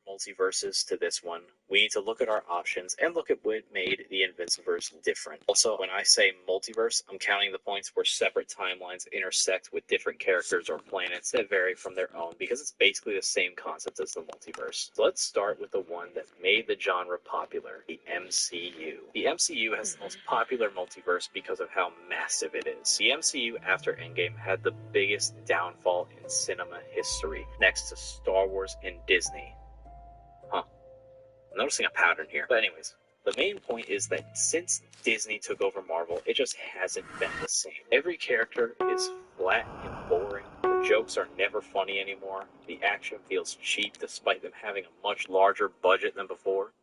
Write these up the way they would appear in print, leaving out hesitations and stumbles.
Multiverses to this one, we need to look at our options and look at what made the Invinciverse different. Also, when I say multiverse, I'm counting the points where separate timelines intersect with different characters or planets that vary from their own, because it's basically the same concept as the multiverse. So let's start with the one that made the genre popular, the MCU. The MCU has the most popular multiverse because of how massive it is. The MCU after Endgame had the biggest downfall in cinema history, next to Star Wars and Disney. I'm noticing a pattern here. But anyways, the main point is that since Disney took over Marvel, it just hasn't been the same. Every character is flat and boring. The jokes are never funny anymore. The action feels cheap despite them having a much larger budget than before.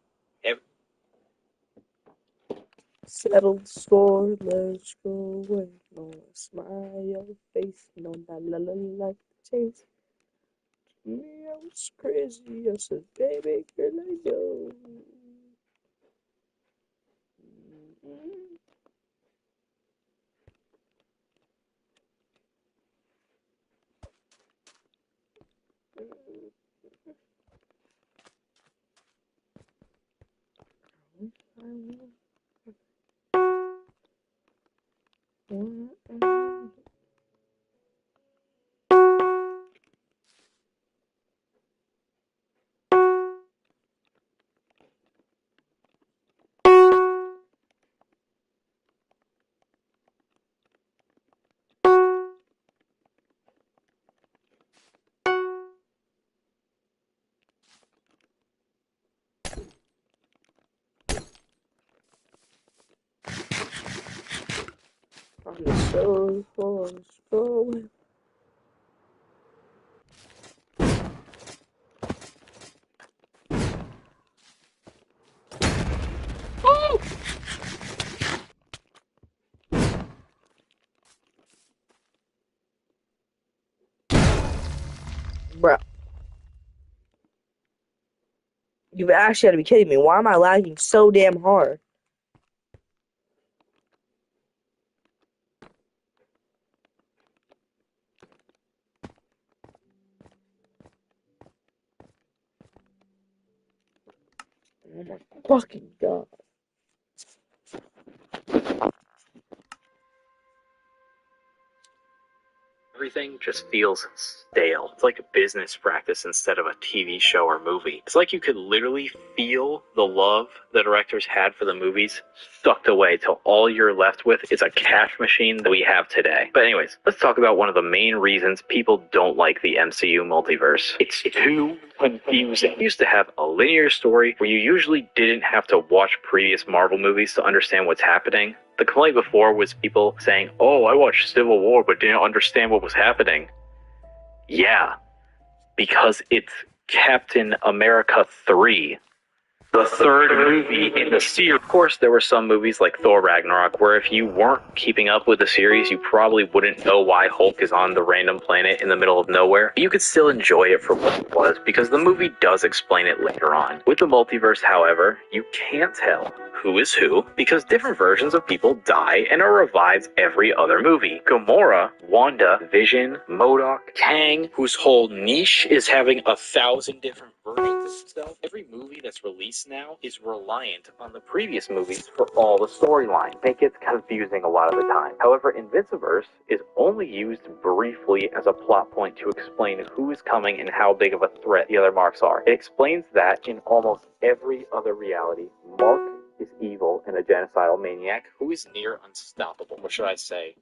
Settled score, let's go away. No smile face, no la la like chase. Me, I was crazy. I said, baby girl, I know. I'm so going. Bruh. You've actually got to be kidding me. Why am I lagging so damn hard? Oh my fucking god. Everything just feels stale. It's like a business practice instead of a TV show or movie. It's like you could literally feel the love the directors had for the movies sucked away till all you're left with is a cash machine that we have today. But anyways, let's talk about one of the main reasons people don't like the MCU multiverse. It's too confusing. You used to have a linear story where you usually didn't have to watch previous Marvel movies to understand what's happening. The complaint before was people saying, oh, I watched Civil War but didn't understand what was happening. Yeah, because it's Captain America 3. The third movie in the series. Of course, there were some movies like Thor Ragnarok where if you weren't keeping up with the series, you probably wouldn't know why Hulk is on the random planet in the middle of nowhere. You could still enjoy it for what it was because the movie does explain it later on. With the multiverse, however, you can't tell who is who because different versions of people die and are revived every other movie. Gamora, Wanda, Vision, MODOK, Kang, whose whole niche is having 1,000 different versions of stuff. Every movie that's released now is reliant on the previous movies for all the storyline. It gets confusing a lot of the time. However, Invinciverse is only used briefly as a plot point to explain who is coming and how big of a threat the other Marks are. It explains that in almost every other reality, Mark is evil and a genocidal maniac who is near unstoppable. What should I say?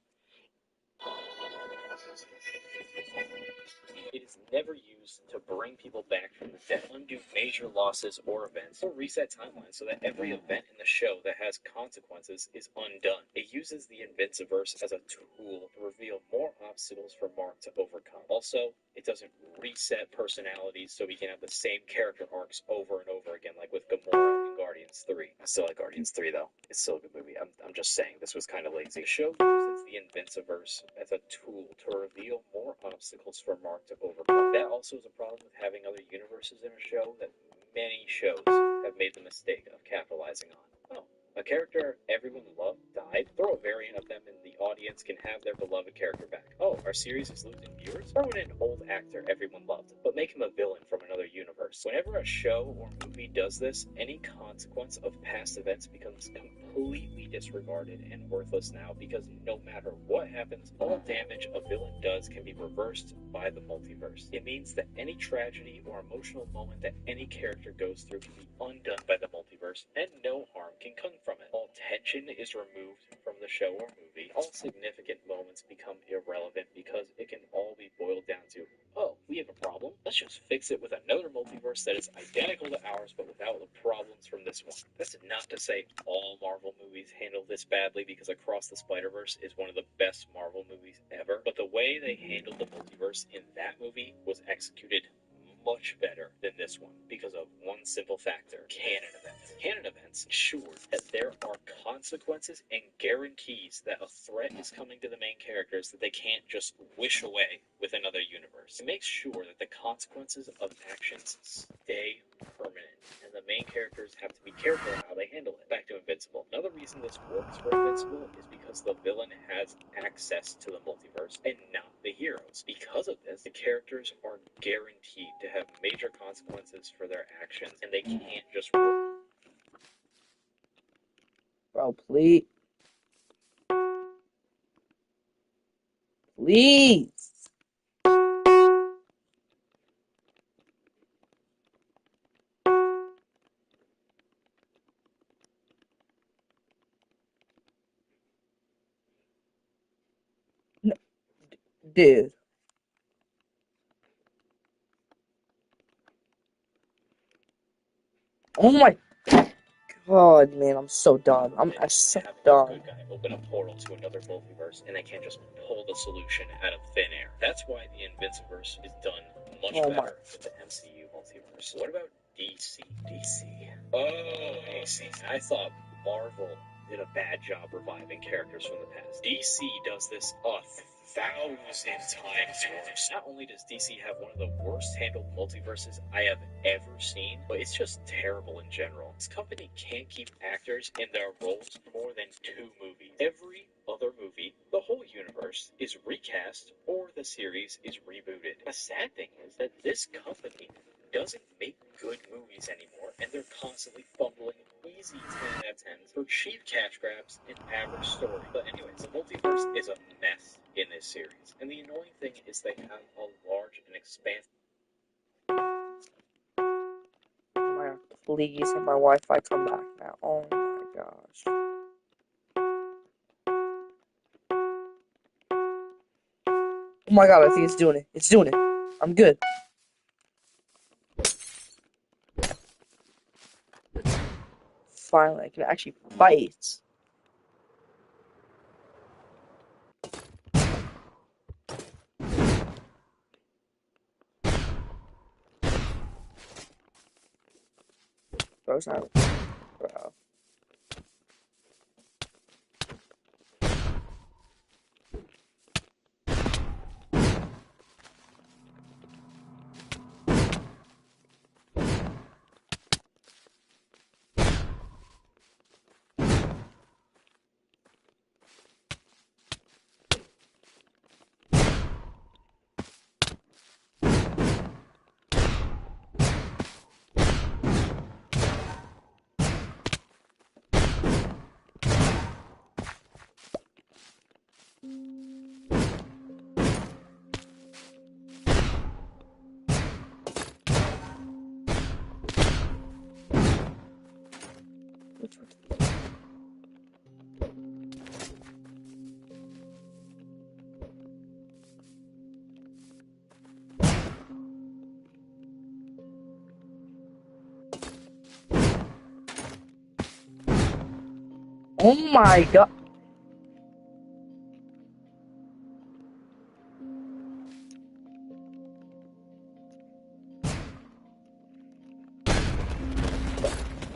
It is never used to bring people back from the dead, undo major losses or events, or reset timelines so that every event in the show that has consequences is undone. It uses the Invinciverse as a tool to reveal more obstacles for Mark to overcome. Also, it doesn't reset personalities so we can have the same character arcs over and over again, like with Gamora in Guardians 3. I still like Guardians 3 though. It's still a good movie. I'm just saying this was kind of lazy. The show uses the Invinciverse as a tool to reveal more obstacles for Mark to overcome. That also is a problem with having other universes in a show that many shows have made the mistake of capitalizing on. Oh, a character everyone loved died. Throw a variant of them in the audience can have their beloved character back. Oh, our series is losing viewers? Throw in an old actor everyone loved, but make him a villain from another universe. Whenever a show or movie does this, any consequence of past events becomes completely disregarded and worthless now, because no matter what happens, all damage a villain does can be reversed by the multiverse. It means that any tragedy or emotional moment that any character goes through can be undone by the multiverse, and no harm can come from it. All tension is removed from the show or movie. All significant moments become irrelevant because it can all be boiled down to, oh, we have a problem? Let's just fix it with another multiverse that is identical to ours but without the problems from this one. That's not to say all Marvel movies handle this badly, because Across the Spider-Verse is one of the best Marvel movies ever, but the way they handled the multiverse in that movie was executed much better than this one because of one simple factor: canon events. Canon events ensure that there are consequences and guarantees that a threat is coming to the main characters that they can't just wish away with another universe. It makes sure that the consequences of actions stay permanent, and the main characters have to be careful how they handle it. Back to Invincible. Another reason this works for Invincible is because the villain has access to the multiverse and not the heroes. Because of this, the characters are guaranteed to have major consequences for their actions, and they can't just... Bro, please. Please. No, dude. Oh my God, man, I'm so done. I'm so done. Good guy open a portal to another multiverse, and they can't just pull the solution out of thin air. That's why the Invinciverse is done much better with the MCU multiverse. What about DC? Oh, DC. I thought Marvel did a bad job reviving characters from the past. DC does this 1,000 times worse. Not only does DC have one of the worst handled multiverses I have ever seen, but it's just terrible in general. This company can't keep actors in their roles for more than 2 movies. Every other movie, the whole universe is recast or the series is rebooted. The sad thing is that this company doesn't make good movies anymore, and they're constantly fumbling easy 10 out of 10s for cheap cash grabs and average story. But anyways, the multiverse is a mess in this series, and the annoying thing is they have a large and expansive... Please have my Wi-Fi come back now. Oh my gosh. Oh my God, I think it's doing it. It's doing it. I'm good. Finally, I can actually fight. Bro's not. Bro. Oh my God.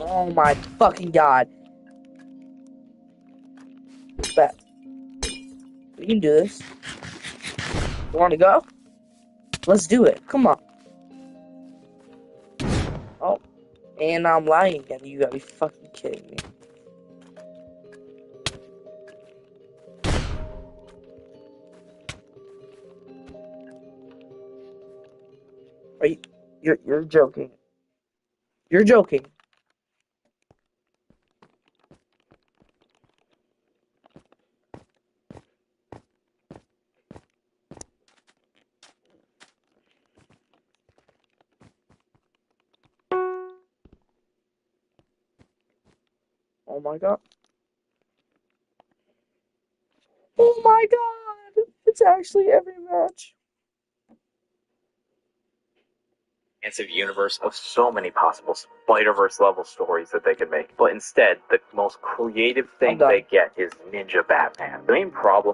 Oh my fucking God. Bet. We can do this. You want to go? Let's do it. Come on. Oh. And I'm lying again. You gotta be fucking kidding me. Are you, you're joking. You're joking. Oh my god. Oh my god! It's actually every match. Expansive universe of so many possible Spider-Verse level stories that they could make. But instead, the most creative thing they get is Ninja Batman. The main problem